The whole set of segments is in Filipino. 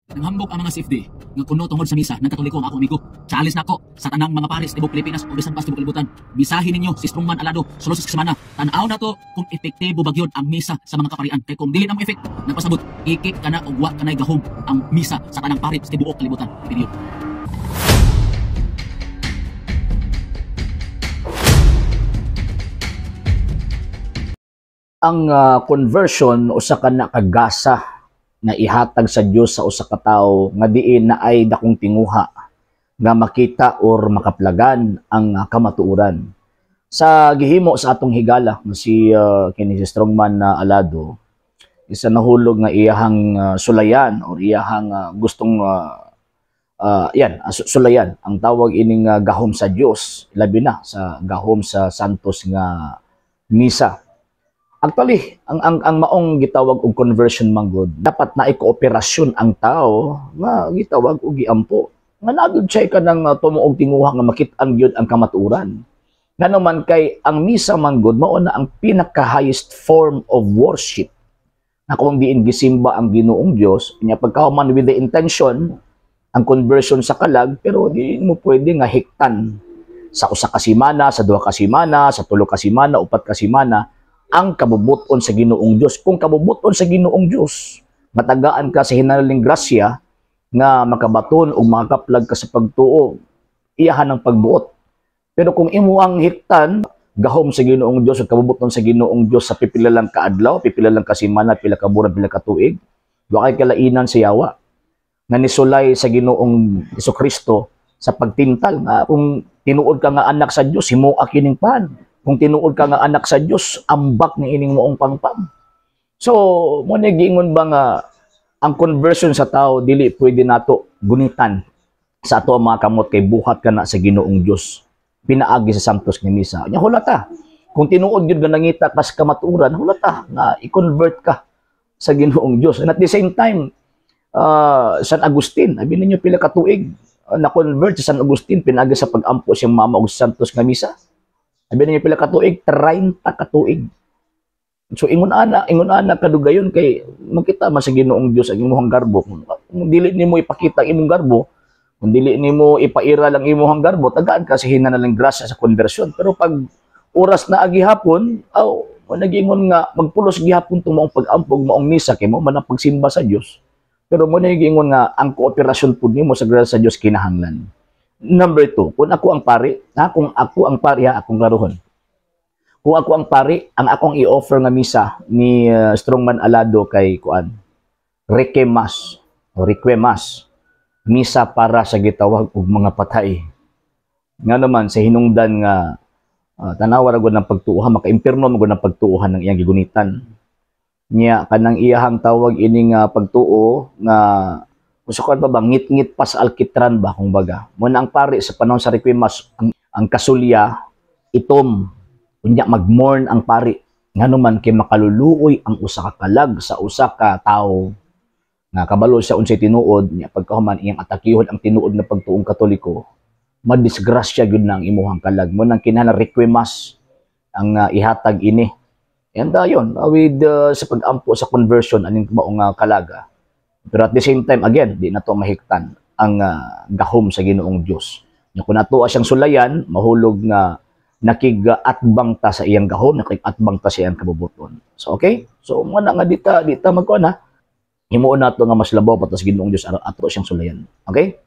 Nanghambog ang mga CFD nga kuno tungod sa misa ng Katoliko ang ako amigo. Challenge nako sa tanang mga pares tibok Pilipinas o bisan pa sa tibok kalibutan. Bisahin ninyo si Strongman Alado sulusis semana. Tan-aw na to kung epektibo ba gyud ang misa sa mga kaparian. Kay kung dili na mo effect, nagpasabot ikit kana og wa kanay gahom ang misa sa tanang pares tibok kalibutan. Period. Ang conversion usa ka na kagasa nga ihatag sa Dios sa usa ka tawo nga diin na ay dakong tinguha nga makita or makaplagan ang kamatuoran. Sa gihimo sa atong higala si kini si Strongman Alado, isa nahulog nga iyahang sulayan or iyahang gustong sulayan ang tawag ining gahom sa Dios, labi na sa gahom sa santos nga misa. Actually, ang maong gitawag og conversion manggod, dapat na ikooperasyon ang tao nga gitawag og giampo. Nga nagud siya ka nang tumuog tinguha nga makit-an gyud ang kamatuoran. Nga naman kay ang misa manggod mao na ang pinaka-highest form of worship. Na kung diin gisimba ang Ginoong Dios, nya pagkahuman with the intention ang conversion sa kalag, pero di mo pwede nga hiktan sa usa ka semana, sa duha ka semana, sa tulo ka semana, upat ka semana ang kabubuton sa Ginoong Dios. Kung kabubuton sa Ginoong Dios, matagaan ka sa hinaling grasya nga makabaton o makaplag ka sa pagtuo, iyahan ang pagbuot. Pero kung imo ang hiktan, gahom sa Ginoong Dios o kabubuton sa Ginoong Dios sa pipila lang ka adlaw, pipila lang ka semana, pila ka buwan, pila ka tuig, wa kay kalainan sa yawa nga nisulay sa Ginoong Hesukristo sa pagtintal nga kung tinuod ka nga anak sa Dios, himuha kining pan. Kung tinuod ka nga anak sa Dios, ambak ni ining moong pangpang. So, mo giingon ba nga ang conversion sa tao dili pwede nato gunitan sa ato ang mga kamot kay buhat ka na sa Ginoong Dios. Pinaagi sa santos nga misa. Nya hulata. Kung tinuod gyud nga nangita kas kamatuoran, hulata nga i-convert ka sa Ginoong Dios. And at the same time, San Agustin, abi ninyo pila ka tuig na-convert si San Agustin pinaagi sa pag-ampo siyang mama og santos nga misa. Sabi niya pila katuig, 30 katuig. So ingon ana kadugayon kay makita man sa Ginoong Dios ang imong garbo. Kung dili nimo ipakita ang imong garbo, kung dili nimo ipaira lang imong garbo, tagaan ka sa hinanalang grasya sa conversion. Pero pag oras na gihapon, nagingon nga magpulos gihapon tong maong pag-ampog, maong misa kay mo man ang pagsimba sa Dios. Pero mo nagingon nga ang kooperasyon pud nimo sa grasya sa Dios kinahanglan. Number 2, kung ako ang pari, akong laruhon. Kung ako ang pari, ang akong i-offer nga misa ni Strongman Alado kay kuan, Requemas, misa para sa gitawag og mga patay. Nga naman sa hinungdan nga tanawa ra gud ng pagtuuhan, maka-impierno mo gud ng pagtuuhan ng iyang gigunitan. Nya kanang iyahang tawag ining pagtuo nga usakon ba ngit-ngit pa sa alkitran ba kung baga. Muna ang pari sa panahon sa Requemas, ang kasulya, itom, unya magmorn ang pari. Nga naman kay makaluluoy ang usa ka kalag sa usa ka tawo. Nga kabalo siya unsay tinuod, nya pagkahuman iyang atakihon ang tinuod na pagtuong Katoliko, madisgrasya gyud na ang imuhang kalag. Muna ang kinahanglan Requemas ang ihatag ini. And yun, with sa pag-ampo sa conversion aning maong kalaga. Pero at the same time, again, di na to mahiktan ang gahom sa Ginoong Dios. Kung nato siyang sulayan, mahulog nga nakig-atbang ta sa iyang gahom, nakig-atbang ta sa iyang kabubuton. So, okay? So, muna nga dita magkuhan ha. Himuon nato nga mas labaw patas Ginoong Dios ato siyang sulayan. Okay?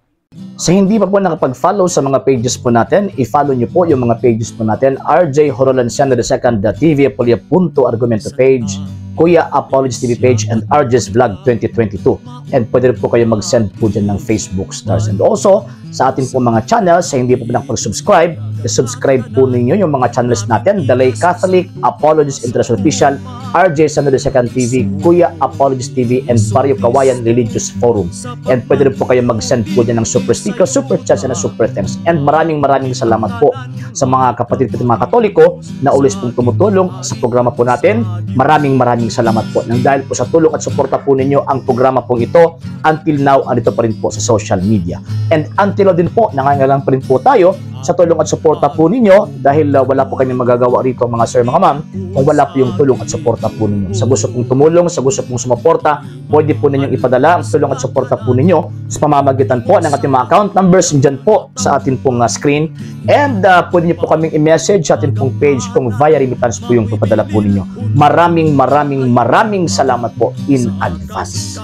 Sa hindi pa po nakapag-follow sa mga pages po natin, i-follow nyo po yung mga pages po natin. RJ Horolanciano II, TV Apolia Punto Argumento page, Kuya Apologies TV page, and RJ's Vlog 2022. And pwede rin po kayo mag-send po dyan ng Facebook stars. And also, sa ating po mga channels, sa hindi po nakapag-subscribe, i-subscribe po ninyo yung mga channels natin, The Lay Catholic, Apologies International Official, RJ Sano II TV, Kuya Apologies TV, and Barrio Kawayan Religious Forum. And pwede rin po kayo mag-send po dyan ng super sticker, super chats, and super thanks. And maraming salamat po sa mga kapatid at mga Katoliko na ulis pong tumutulong sa programa po natin. Maraming salamat po. Nang dahil po sa tulong at suporta po ninyo, ang programa pong ito, until now, andito pa rin po sa social media. And until now din po, nangangailangan pa rin po tayo sa tulong at suporta po ninyo dahil wala po kami magagawa rito mga sir, mga ma'am, kung wala po yung tulong at suporta suporta po ninyo. Sa gusto pong tumulong, sa gusto pong sumuporta, pwede po ninyong ipadala ang tulong at suporta po ninyo sa pamamagitan po ng ating mga account numbers dyan po sa ating pong screen. And pwede niyo po kaming i-message sa ating pong page kung via remittance po yung papadala po ninyo. Maraming salamat po in advance.